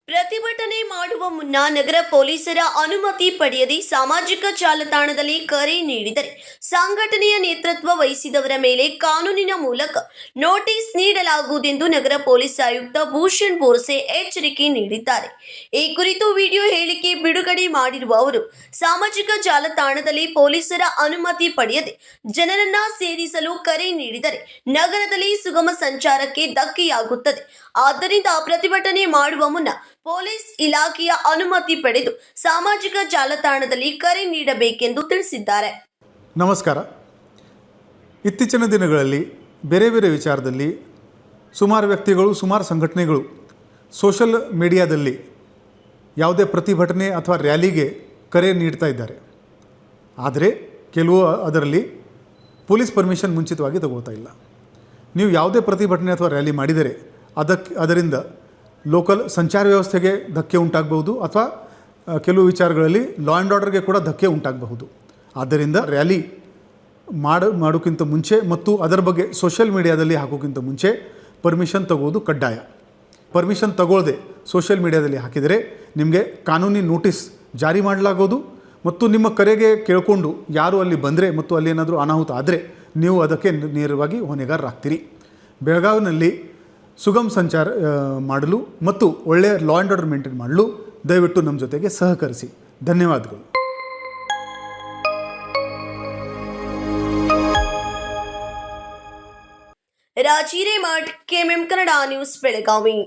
ಪ್ರತಿಭಟನೆ ಮಾಡುವ ಮುನ್ನ ನಗರ ಪೊಲೀಸರ ಅನುಮತಿ ಪಡೆಯದೆ ಸಾಮಾಜಿಕ ಜಾಲತಾಣದಲ್ಲಿ ಕರೆ ನೀಡಿದರೆ ಸಂಘಟನೆಯ ನೇತೃತ್ವ ವಹಿಸಿದವರ ಮೇಲೆ ಕಾನೂನಿನ ಮೂಲಕ ನೋಟಿಸ್ ನೀಡಲಾಗುವುದೆಂದು ನಗರ ಪೊಲೀಸ್ ಆಯುಕ್ತ ಭೂಷಣ್ ಬೋರ್ಸೆ ಎಚ್ಚರಿಕೆ ನೀಡಿದ್ದಾರೆ. ಈ ಕುರಿತು ವಿಡಿಯೋ ಹೇಳಿಕೆ ಬಿಡುಗಡೆ ಮಾಡಿರುವ ಅವರು, ಸಾಮಾಜಿಕ ಜಾಲತಾಣದಲ್ಲಿ ಪೊಲೀಸರ ಅನುಮತಿ ಪಡೆಯದೆ ಜನರನ್ನ ಸೇರಿಸಲು ಕರೆ ನೀಡಿದರೆ ನಗರದಲ್ಲಿ ಸುಗಮ ಸಂಚಾರಕ್ಕೆ ಧಕ್ಕೆಯಾಗುತ್ತದೆ. ಆದ್ದರಿಂದ ಪ್ರತಿಭಟನೆ ಮಾಡುವ ಮುನ್ನ ಪೊಲೀಸ್ ಇಲಾಖೆಯ ಅನುಮತಿ ಪಡೆದು ಸಾಮಾಜಿಕ ಜಾಲತಾಣದಲ್ಲಿ ಕರೆ ನೀಡಬೇಕೆಂದು ತಿಳಿಸಿದ್ದಾರೆ. ನಮಸ್ಕಾರ. ಇತ್ತೀಚಿನ ದಿನಗಳಲ್ಲಿ ಬೇರೆ ಬೇರೆ ವಿಚಾರದಲ್ಲಿ ಸುಮಾರು ವ್ಯಕ್ತಿಗಳು, ಸುಮಾರು ಸಂಘಟನೆಗಳು ಸೋಷಲ್ ಮೀಡಿಯಾದಲ್ಲಿ ಯಾವುದೇ ಪ್ರತಿಭಟನೆ ಅಥವಾ ರ್ಯಾಲಿಗೆ ಕರೆ ನೀಡ್ತಾ ಇದ್ದಾರೆ. ಆದರೆ ಕೆಲವು ಅದರಲ್ಲಿ ಪೊಲೀಸ್ ಪರ್ಮಿಷನ್ ಮುಂಚಿತವಾಗಿ ತಗೋತಾ ಇಲ್ಲ. ನೀವು ಯಾವುದೇ ಪ್ರತಿಭಟನೆ ಅಥವಾ ರ್ಯಾಲಿ ಮಾಡಿದರೆ ಅದರಿಂದ ಲೋಕಲ್ ಸಂಚಾರ ವ್ಯವಸ್ಥೆಗೆ ಧಕ್ಕೆ ಉಂಟಾಗಬಹುದು ಅಥವಾ ಕೆಲವು ವಿಚಾರಗಳಲ್ಲಿ ಲಾ ಆ್ಯಂಡ್ ಆರ್ಡರ್ಗೆ ಕೂಡ ಧಕ್ಕೆ ಉಂಟಾಗಬಹುದು. ಆದ್ದರಿಂದ ರ್ಯಾಲಿ ಮಾಡೋಕ್ಕಿಂತ ಮುಂಚೆ ಮತ್ತು ಅದರ ಬಗ್ಗೆ ಸೋಷಿಯಲ್ ಮೀಡಿಯಾದಲ್ಲಿ ಹಾಕೋಕ್ಕಿಂತ ಮುಂಚೆ ಪರ್ಮಿಷನ್ ತಗೋದು ಕಡ್ಡಾಯ. ಪರ್ಮಿಷನ್ ತಗೊಳ್ಳದೆ ಸೋಷಿಯಲ್ ಮೀಡಿಯಾದಲ್ಲಿ ಹಾಕಿದರೆ ನಿಮಗೆ ಕಾನೂನಿ ನೋಟಿಸ್ ಜಾರಿ ಮಾಡಲಾಗೋದು ಮತ್ತು ನಿಮ್ಮ ಕರೆಗೆ ಕೇಳಿಕೊಂಡು ಯಾರು ಅಲ್ಲಿ ಬಂದರೆ ಮತ್ತು ಅಲ್ಲಿ ಏನಾದರೂ ಅನಾಹುತ ಆದರೆ ನೀವು ಅದಕ್ಕೆ ನೇರವಾಗಿ ಹೊಣೆಗಾರರಾಗ್ತೀರಿ. ಬೆಳಗಾವಿನಲ್ಲಿ ಸುಗಮ ಸಂಚಾರ ಮಾಡಲು ಮತ್ತು ಒಳ್ಳೆಯ ಲಾ ಆ್ಯಂಡ್ ಆರ್ಡರ್ ಮೇಂಟೈನ್ ಮಾಡಲು ದಯವಿಟ್ಟು ನಮ್ಮ ಜೊತೆಗೆ ಸಹಕರಿಸಿ. ಧನ್ಯವಾದಗಳು. ರಾಜೀರೆ ಮಠ್, ಕೆಎಂಎಂ ಕನ್ನಡ ನ್ಯೂಸ್, ಬೆಳಗಾವಿ.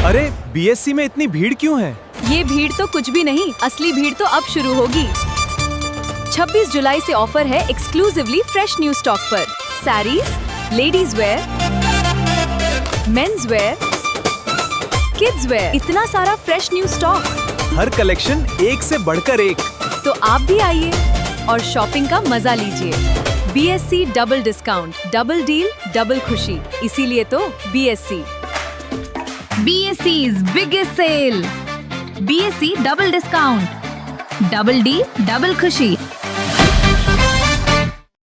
अरे बीएससी में इतनी भीड़ क्यों है? ये भीड़ तो कुछ भी नहीं, असली भीड़ तो अब शुरू होगी। 26 जुलाई से ऑफर है एक्सक्लूसिवली फ्रेश न्यू स्टॉक पर। Saris, ladies wear, men's wear, kids where, इतना सारा फ्रेश न्यू स्टॉक। हर कलेक्शन एक से बढ़कर एक। तो आप भी आइए और शॉपिंग का मजा लीजिए। BSc double discount, double deal, double खुशी, इसीलिए तो BSc. BSC's biggest sale. BSC double discount, double D, double खुशी.